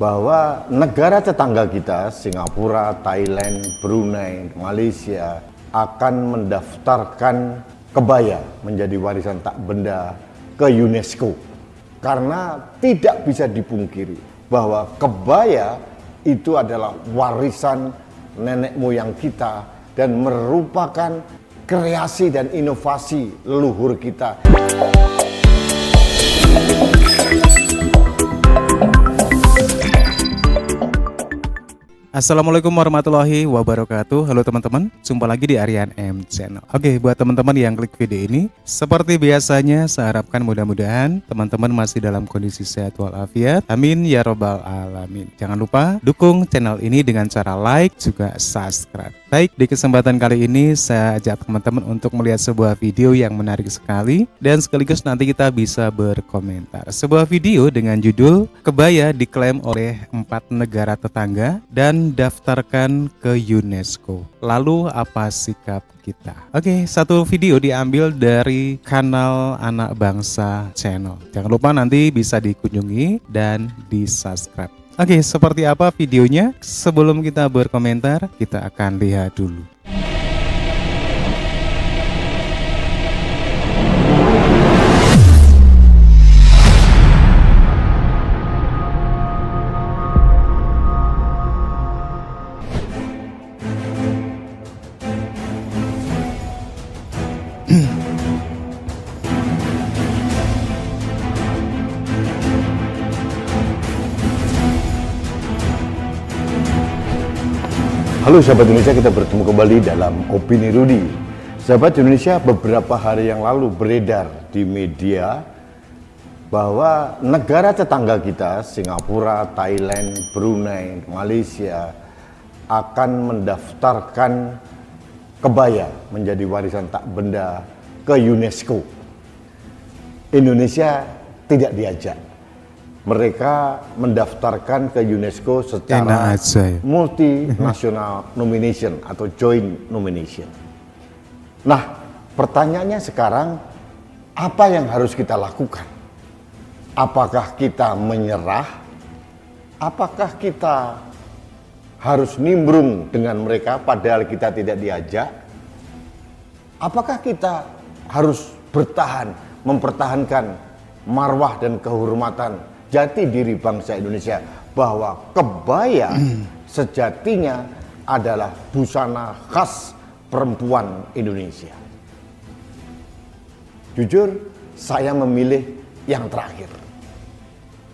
bahwa negara tetangga kita, Singapura, Thailand, Brunei, Malaysia, akan mendaftarkan kebaya menjadi warisan tak benda ke UNESCO. Karena tidak bisa dipungkiri bahwa kebaya itu adalah warisan nenek moyang kita dan merupakan kreasi dan inovasi leluhur kita. Assalamualaikum warahmatullahi wabarakatuh. Halo teman-teman, jumpa lagi di Aryan M Channel. Oke, buat teman-teman yang klik video ini, seperti biasanya saya harapkan mudah-mudahan teman-teman masih dalam kondisi sehat walafiat. Amin ya robbal alamin. Jangan lupa dukung channel ini dengan cara like juga subscribe. Baik, di kesempatan kali ini saya ajak teman-teman untuk melihat sebuah video yang menarik sekali dan sekaligus nanti kita bisa berkomentar. Sebuah video dengan judul Kebaya diklaim oleh 4 negara tetangga dan daftarkan ke UNESCO. Lalu apa sikap kita? Oke, satu video diambil dari kanal Anak Bangsa Channel. Jangan lupa nanti bisa dikunjungi dan di subscribe. Oke, seperti apa videonya? Sebelum kita berkomentar, kita akan lihat dulu. Halo sahabat Indonesia, kita bertemu kembali dalam Opini Rudy. Sahabat Indonesia, beberapa hari yang lalu beredar di media bahwa negara tetangga kita, Singapura, Thailand, Brunei, Malaysia, akan mendaftarkan kebaya menjadi warisan tak benda ke UNESCO. Indonesia tidak diajak. Mereka mendaftarkan ke UNESCO secara multinational nomination atau joint nomination. Nah, pertanyaannya sekarang, apa yang harus kita lakukan? Apakah kita menyerah? Apakah kita harus nimbrung dengan mereka padahal kita tidak diajak? Apakah kita harus bertahan, mempertahankan marwah dan kehormatan jati diri bangsa Indonesia, bahwa kebaya sejatinya adalah busana khas perempuan Indonesia? Jujur, saya memilih yang terakhir.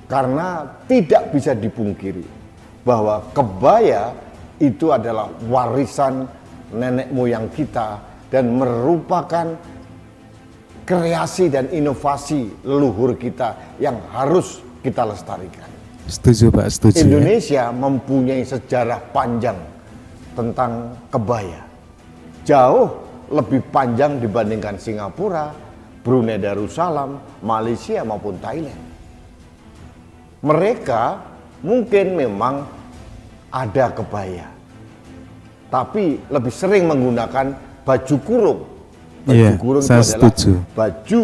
Karena tidak bisa dipungkiri bahwa kebaya itu adalah warisan nenek moyang kita dan merupakan kreasi dan inovasi leluhur kita yang harus kita lestarikan. Setuju Pak, setuju. Indonesia mempunyai sejarah panjang tentang kebaya. Jauh lebih panjang dibandingkan Singapura, Brunei Darussalam, Malaysia maupun Thailand. Mereka mungkin memang ada kebaya, tapi lebih sering menggunakan baju kurung. Baju kurung itu adalah baju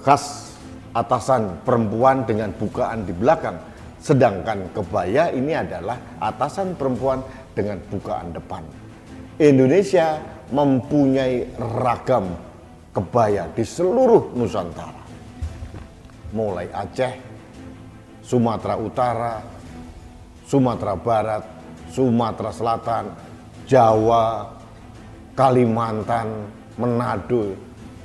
khas atasan perempuan dengan bukaan di belakang. Sedangkan kebaya ini adalah atasan perempuan dengan bukaan depan. Indonesia mempunyai ragam kebaya di seluruh Nusantara. Mulai Aceh, Sumatera Utara, Sumatera Barat, Sumatera Selatan, Jawa, Kalimantan, Manado,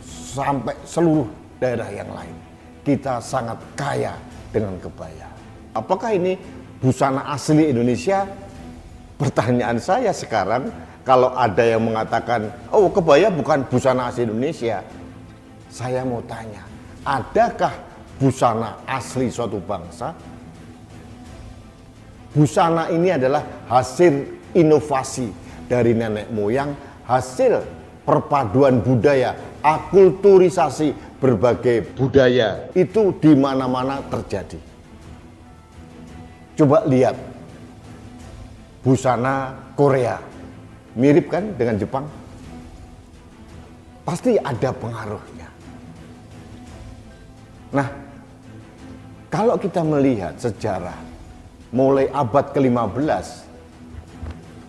sampai seluruh daerah yang lain. Kita sangat kaya dengan kebaya. Apakah ini busana asli Indonesia? Pertanyaan saya sekarang, kalau ada yang mengatakan, oh kebaya bukan busana asli Indonesia, saya mau tanya, adakah busana asli suatu bangsa? Busana ini adalah hasil inovasi dari nenek moyang, hasil perpaduan budaya, akulturisasi berbagai budaya itu di mana-mana terjadi. Coba lihat busana Korea, mirip kan dengan Jepang? Pasti ada pengaruhnya. Nah, Kalau kita melihat sejarah mulai abad ke-15,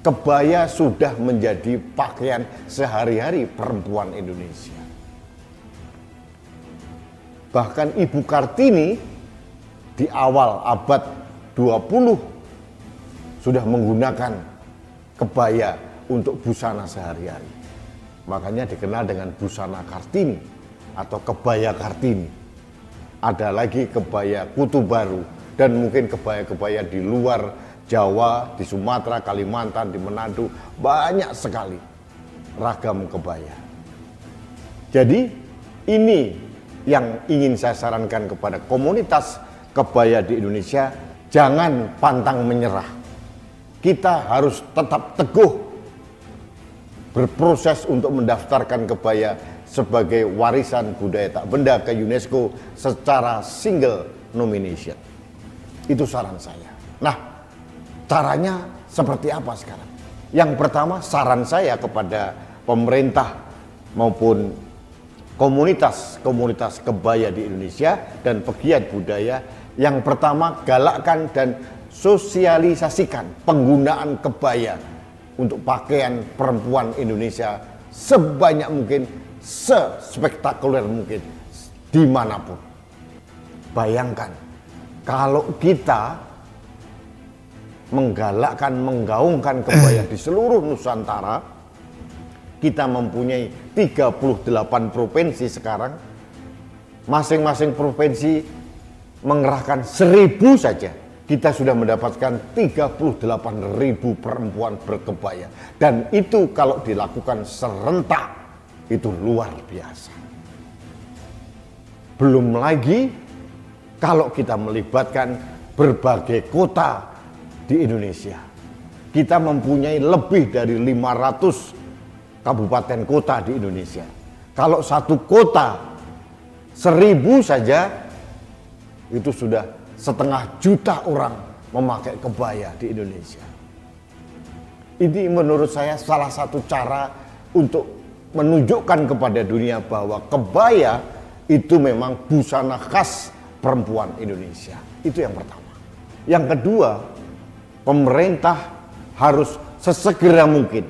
kebaya sudah menjadi pakaian sehari-hari perempuan Indonesia. Bahkan Ibu Kartini di awal abad 20 sudah menggunakan kebaya untuk busana sehari-hari. Makanya dikenal dengan busana Kartini atau kebaya Kartini. Ada lagi kebaya Kutu Baru dan mungkin kebaya-kebaya di luar Jawa, di Sumatera, Kalimantan, di Manado, banyak sekali ragam kebaya. Jadi ini yang ingin saya sarankan kepada komunitas kebaya di Indonesia, jangan pantang menyerah. Kita harus tetap teguh berproses untuk mendaftarkan kebaya sebagai warisan budaya tak benda ke UNESCO secara single nomination. Itu saran saya. Nah, caranya seperti apa sekarang? Yang pertama, saran saya kepada pemerintah maupun komunitas kebaya di Indonesia dan pegiat budaya, yang pertama, galakkan dan sosialisasikan penggunaan kebaya untuk pakaian perempuan Indonesia sebanyak mungkin, sespektakuler mungkin, dimanapun. Bayangkan, kalau kita menggalakkan, menggaungkan kebaya di seluruh Nusantara, kita mempunyai 38 provinsi sekarang, masing-masing provinsi mengerahkan 1.000 saja, kita sudah mendapatkan 38.000 perempuan berkebaya. Dan itu kalau dilakukan serentak, itu luar biasa. Belum lagi kalau kita melibatkan berbagai kota di Indonesia. Kita mempunyai lebih dari 500 kabupaten kota di Indonesia. Kalau satu kota 1.000 saja, itu sudah 1,5 juta orang memakai kebaya di Indonesia. Ini menurut saya salah satu cara untuk menunjukkan kepada dunia bahwa kebaya itu memang busana khas perempuan Indonesia. Itu yang pertama. Yang kedua, pemerintah harus sesegera mungkin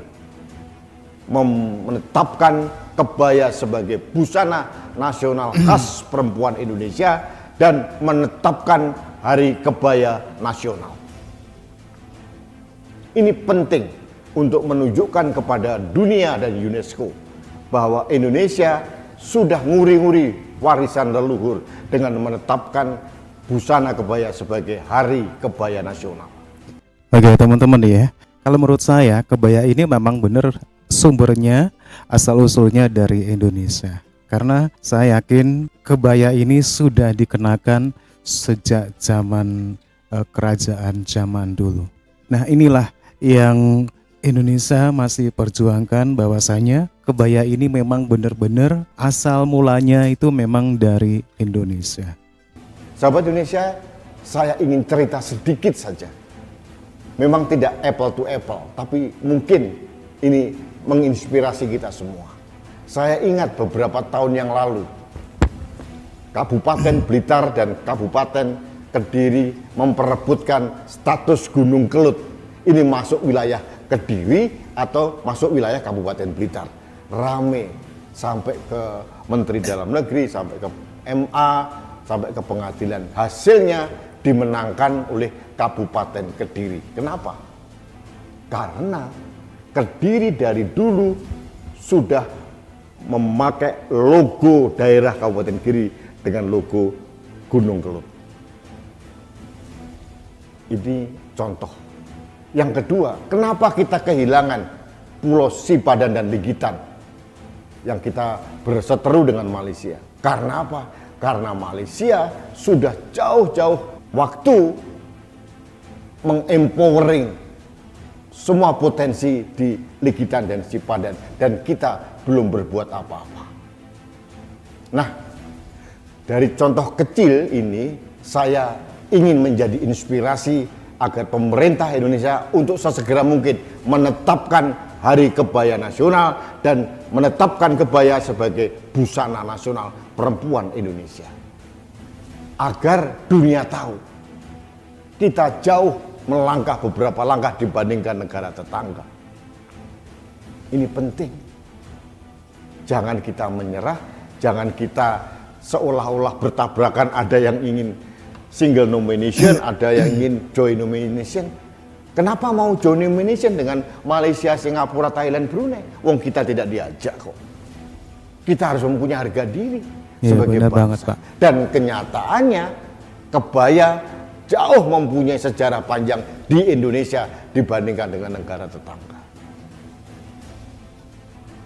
menetapkan kebaya sebagai busana nasional khas perempuan Indonesia dan menetapkan Hari Kebaya Nasional. Ini penting untuk menunjukkan kepada dunia dan UNESCO bahwa Indonesia sudah nguri-nguri warisan leluhur dengan menetapkan busana kebaya sebagai Hari Kebaya Nasional. Oke teman-teman ya, kalau menurut saya kebaya ini memang benar sumbernya asal-usulnya dari Indonesia. Karena saya yakin kebaya ini sudah dikenakan sejak zaman kerajaan zaman dulu. Nah inilah yang Indonesia masih perjuangkan, bahwasanya kebaya ini memang benar-benar asal mulanya itu memang dari Indonesia. Sahabat Indonesia, saya ingin cerita sedikit saja. Memang tidak apple to apple, tapi mungkin ini menginspirasi kita semua. Saya ingat beberapa tahun yang lalu, Kabupaten Blitar dan Kabupaten Kediri memperebutkan status Gunung Kelut. Ini masuk wilayah Kediri atau masuk wilayah Kabupaten Blitar. Rame sampai ke Menteri Dalam Negeri, sampai ke MA, sampai ke pengadilan. Hasilnya dimenangkan oleh Kabupaten Kediri. Kenapa? Karena Kediri dari dulu sudah memakai logo daerah Kabupaten Kediri dengan logo Gunung Kelut. Ini contoh. Yang kedua, kenapa kita kehilangan Pulau Sipadan dan Ligitan yang kita berseteru dengan Malaysia? Karena apa? Karena Malaysia sudah jauh-jauh waktu mengempowering semua potensi di Ligitan dan Sipadan, dan kita belum berbuat apa-apa. Nah, dari contoh kecil ini saya ingin menjadi inspirasi agar pemerintah Indonesia untuk sesegera mungkin menetapkan Hari Kebaya Nasional dan menetapkan kebaya sebagai busana nasional perempuan Indonesia. agar dunia tahu kita jauh melangkah beberapa langkah dibandingkan negara tetangga. Ini penting. Jangan kita menyerah, jangan kita seolah-olah bertabrakan, ada yang ingin single nomination, ada yang ingin joint nomination. Kenapa mau joint nomination dengan Malaysia, Singapura, Thailand, Brunei? Wong kita tidak diajak kok. Kita harus mempunyai harga diri sebagai bangsa. Banget, Pak. Dan kenyataannya kebaya jauh mempunyai sejarah panjang di Indonesia dibandingkan dengan negara tetangga.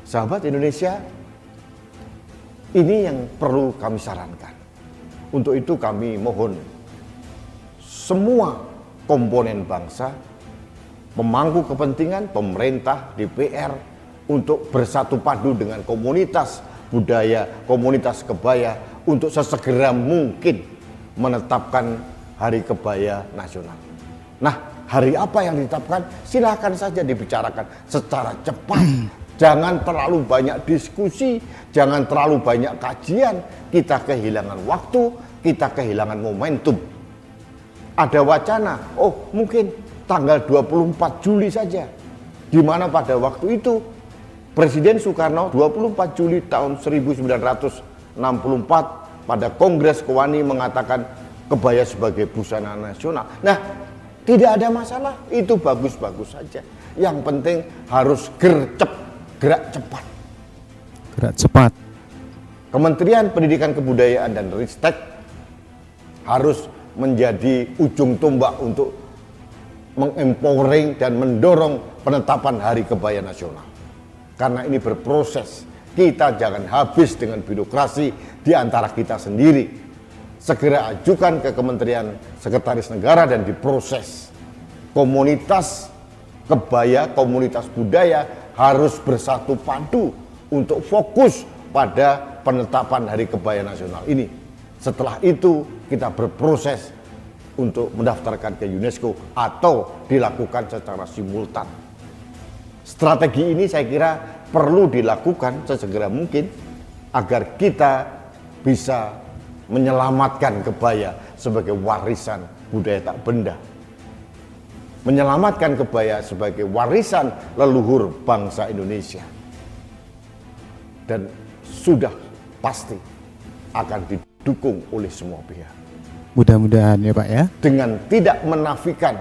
Sahabat Indonesia, ini yang perlu kami sarankan. Untuk itu kami mohon semua komponen bangsa, pemangku kepentingan, pemerintah, DPR, untuk bersatu padu dengan komunitas budaya, komunitas kebaya, untuk sesegera mungkin menetapkan Hari Kebaya Nasional. Nah, hari apa yang ditetapkan? Silakan saja dibicarakan secara cepat. Jangan terlalu banyak diskusi, jangan terlalu banyak kajian. Kita kehilangan waktu, kita kehilangan momentum. Ada wacana, oh mungkin tanggal 24 Juli saja. Di mana pada waktu itu Presiden Soekarno 24 Juli tahun 1964 pada Kongres Kowani mengatakan kebaya sebagai busana nasional. Nah, tidak ada masalah, itu bagus-bagus saja. Yang penting harus gerak cepat. Gerak cepat. Kementerian Pendidikan Kebudayaan dan Ristek harus menjadi ujung tombak untuk mengempowering dan mendorong penetapan Hari Kebaya Nasional. Karena ini berproses, kita jangan habis dengan birokrasi di antara kita sendiri. Segera ajukan ke Kementerian Sekretaris Negara dan diproses. Komunitas kebaya, komunitas budaya harus bersatu padu untuk fokus pada penetapan Hari Kebaya Nasional ini. Setelah itu kita berproses untuk mendaftarkan ke UNESCO atau dilakukan secara simultan. Strategi ini saya kira perlu dilakukan sesegera mungkin agar kita bisa menyelamatkan kebaya sebagai warisan budaya tak benda. Menyelamatkan kebaya sebagai warisan leluhur bangsa Indonesia. Dan sudah pasti akan didukung oleh semua pihak. Mudah-mudahan ya Pak ya. Dengan tidak menafikan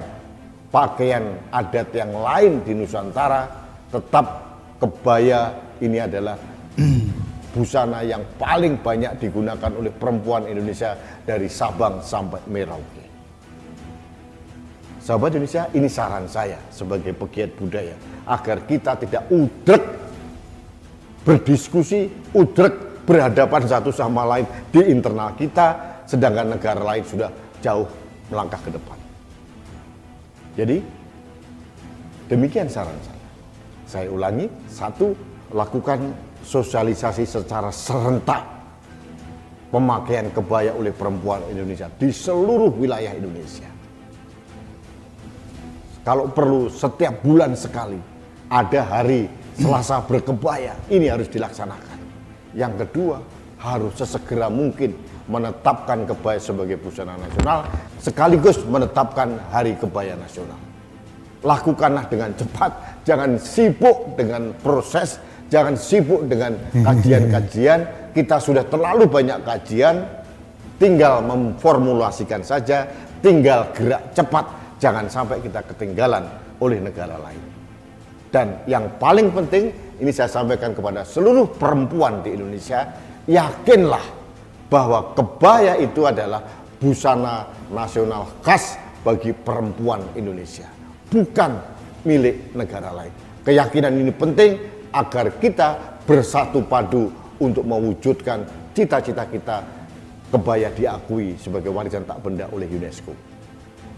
pakaian adat yang lain di Nusantara, tetap kebaya ini adalah busana yang paling banyak digunakan oleh perempuan Indonesia dari Sabang sampai Merauke. Sahabat Indonesia, ini saran saya sebagai pegiat budaya, agar kita tidak udrek berdiskusi, udrek berhadapan satu sama lain di internal kita, sedangkan negara lain sudah jauh melangkah ke depan. Jadi, demikian saran saya. Saya ulangi, satu, lakukan sosialisasi secara serentak pemakaian kebaya oleh perempuan Indonesia di seluruh wilayah Indonesia. Kalau perlu setiap bulan sekali ada hari Selasa berkebaya, ini harus dilaksanakan. Yang kedua, harus sesegera mungkin menetapkan kebaya sebagai busana nasional sekaligus menetapkan Hari Kebaya Nasional. Lakukanlah dengan cepat, jangan sibuk dengan proses, jangan sibuk dengan kajian-kajian. Kita sudah terlalu banyak kajian, tinggal memformulasikan saja, tinggal gerak cepat, jangan sampai kita ketinggalan oleh negara lain. Dan yang paling penting, ini saya sampaikan kepada seluruh perempuan di Indonesia, yakinlah bahwa kebaya itu adalah busana nasional khas bagi perempuan Indonesia, bukan milik negara lain. Keyakinan ini penting agar kita bersatu padu untuk mewujudkan cita-cita kita kebaya diakui sebagai warisan tak benda oleh UNESCO.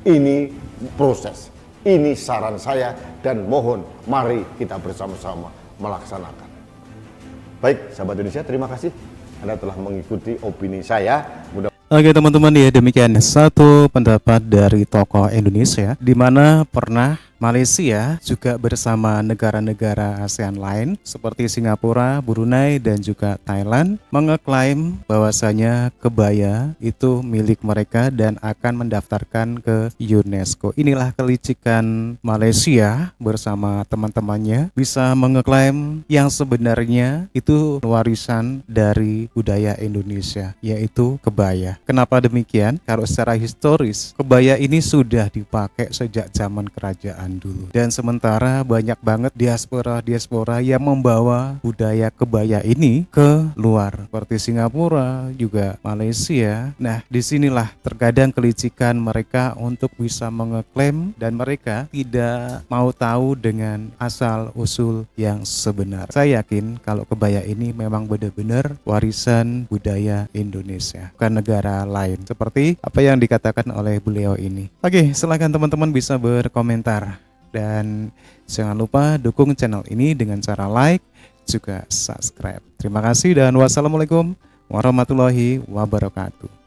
Ini proses, ini saran saya, dan mohon mari kita bersama-sama melaksanakan. Baik, sahabat Indonesia, terima kasih Anda telah mengikuti opini saya. Oke teman-teman, ya demikian satu pendapat dari tokoh Indonesia di mana pernah Malaysia juga bersama negara-negara ASEAN lain seperti Singapura, Brunei, dan juga Thailand mengeklaim bahwasanya kebaya itu milik mereka dan akan mendaftarkan ke UNESCO. Inilah kelicikan Malaysia bersama teman-temannya bisa mengeklaim yang sebenarnya itu warisan dari budaya Indonesia, yaitu kebaya. Kenapa demikian? Kalau secara historis, kebaya ini sudah dipakai sejak zaman kerajaan dulu. Dan sementara banyak banget diaspora yang membawa budaya kebaya ini ke luar, seperti Singapura, juga Malaysia. Nah, disinilah terkadang kelicikan mereka untuk bisa mengeklaim dan mereka tidak mau tahu dengan asal usul yang sebenar. Saya yakin kalau kebaya ini memang benar-benar warisan budaya Indonesia, bukan negara lain, seperti apa yang dikatakan oleh beliau ini. Oke, silakan teman-teman bisa berkomentar dan jangan lupa dukung channel ini dengan cara like juga subscribe. Terima kasih dan wassalamualaikum warahmatullahi wabarakatuh.